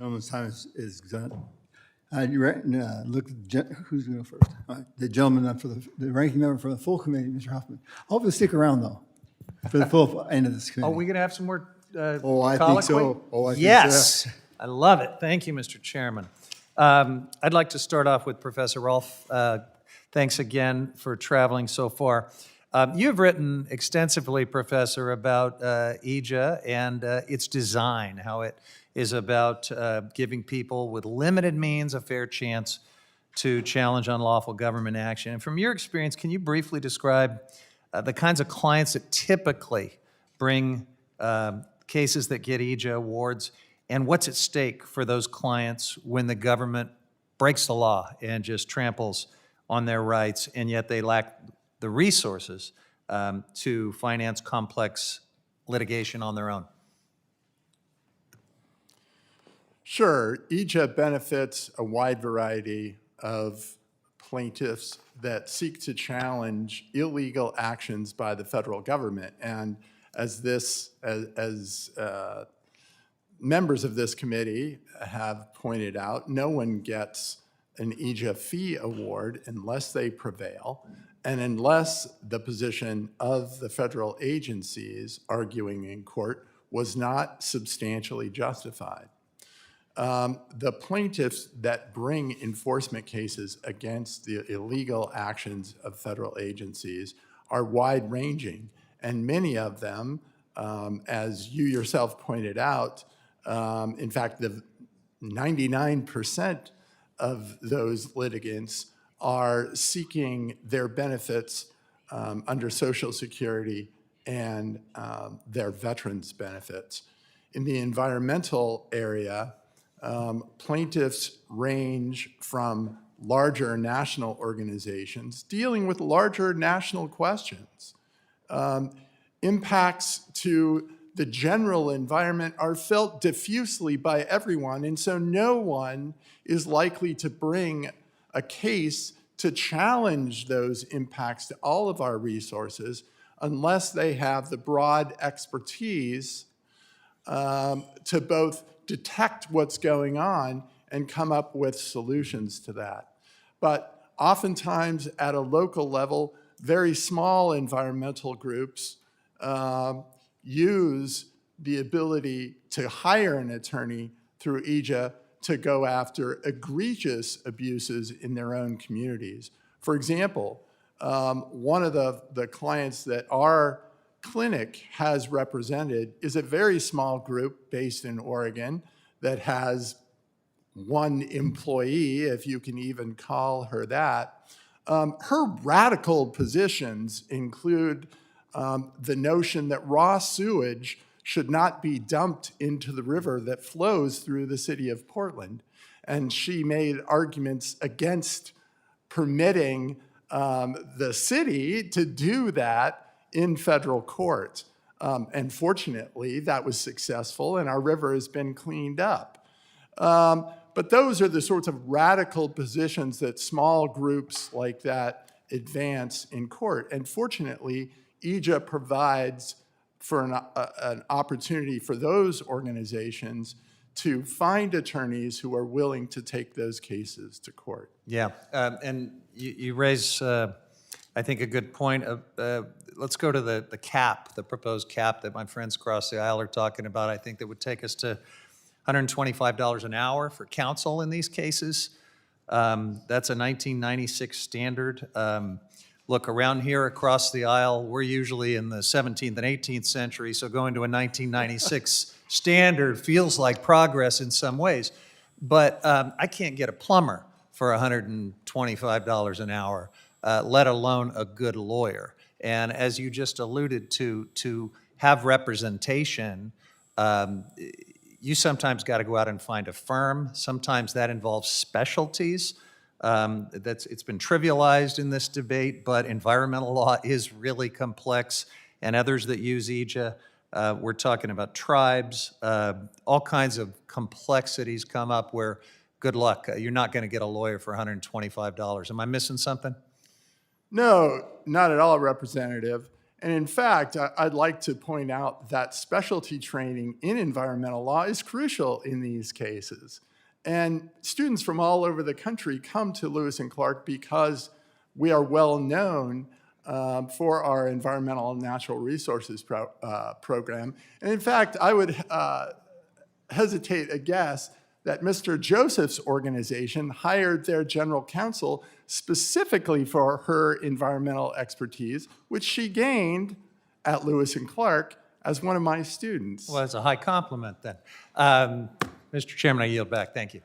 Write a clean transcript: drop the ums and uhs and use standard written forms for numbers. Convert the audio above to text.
Gentleman's time is done. Look, who's going to go first? The gentleman up for the ranking member for the full committee, Mr. Huffman. I hope you'll stick around, though, for the full end of this committee. Are we going to have some more Oh, I think colloquy? so. Oh, I think so. Yes, I love it. Thank you, Mr. Chairman. I'd like to start off with Professor Rolfe. Thanks again for traveling so far. You've written extensively, Professor, about EJA and its design, how it is about giving people with limited means a fair chance to challenge unlawful government action. And from your experience, can you briefly describe the kinds of clients that typically bring cases that get EJA awards, and what's at stake for those clients when the government breaks the law and just tramples on their rights, and yet they lack the resources to finance complex litigation on their own? Sure. EJA benefits a wide variety of plaintiffs that seek to challenge illegal actions by the federal government. And as members of this committee have pointed out, no one gets an EJA fee award unless they prevail and unless the position of the federal agencies arguing in court was not substantially justified. The plaintiffs that bring enforcement cases against the illegal actions of federal agencies are wide-ranging, and many of them, as you yourself pointed out, in fact, the 99% of those litigants are seeking their benefits under Social Security and their veterans' benefits. In the environmental area, plaintiffs range from larger national organizations dealing with larger national questions. Impacts to the general environment are felt diffusely by everyone, and so no one is likely to bring a case to challenge those impacts to all of our resources unless they have the broad expertise to both detect what's going on and come up with solutions to that. But oftentimes at a local level, very small environmental groups use the ability to hire an attorney through EJA to go after egregious abuses in their own communities. For example, one of the clients that our clinic has represented is a very small group based in Oregon that has one employee, if you can even call her that. Her radical positions include the notion that raw sewage should not be dumped into the river that flows through the city of Portland. And she made arguments against permitting the city to do that in federal court. And fortunately, that was successful, and our river has been cleaned up. But those are the sorts of radical positions that small groups like that advance in court. And fortunately, EJA provides for an opportunity for those organizations to find attorneys who are willing to take those cases to court. Yeah, and you raise, I think, a good point. Let's go to the cap, the proposed cap that my friends across the aisle are talking about. I think that would take us to $125 an hour for counsel in these cases. That's a 1996 standard. Look, around here across the aisle, we're usually in the 17th and 18th century, so going to a 1996 standard feels like progress in some ways. But I can't get a plumber for $125 an hour, let alone a good lawyer. And as you just alluded to have representation, you sometimes got to go out and find a firm. Sometimes that involves specialties. It's been trivialized in this debate, but environmental law is really complex, and others that use EJA, we're talking about tribes, all kinds of complexities come up where, good luck, you're not going to get a lawyer for $125. Am I missing something? No, not at all, Representative. And in fact, I'd like to point out that specialty training in environmental law is crucial in these cases. And students from all over the country come to Lewis and Clark because we are well known for our environmental and natural resources program. And in fact, I would hesitate a guess that Mr. Joseph's organization hired their general counsel specifically for her environmental expertise, which she gained at Lewis and Clark as one of my students. Well, it's a high compliment then. Mr. Chairman, I yield back. Thank you.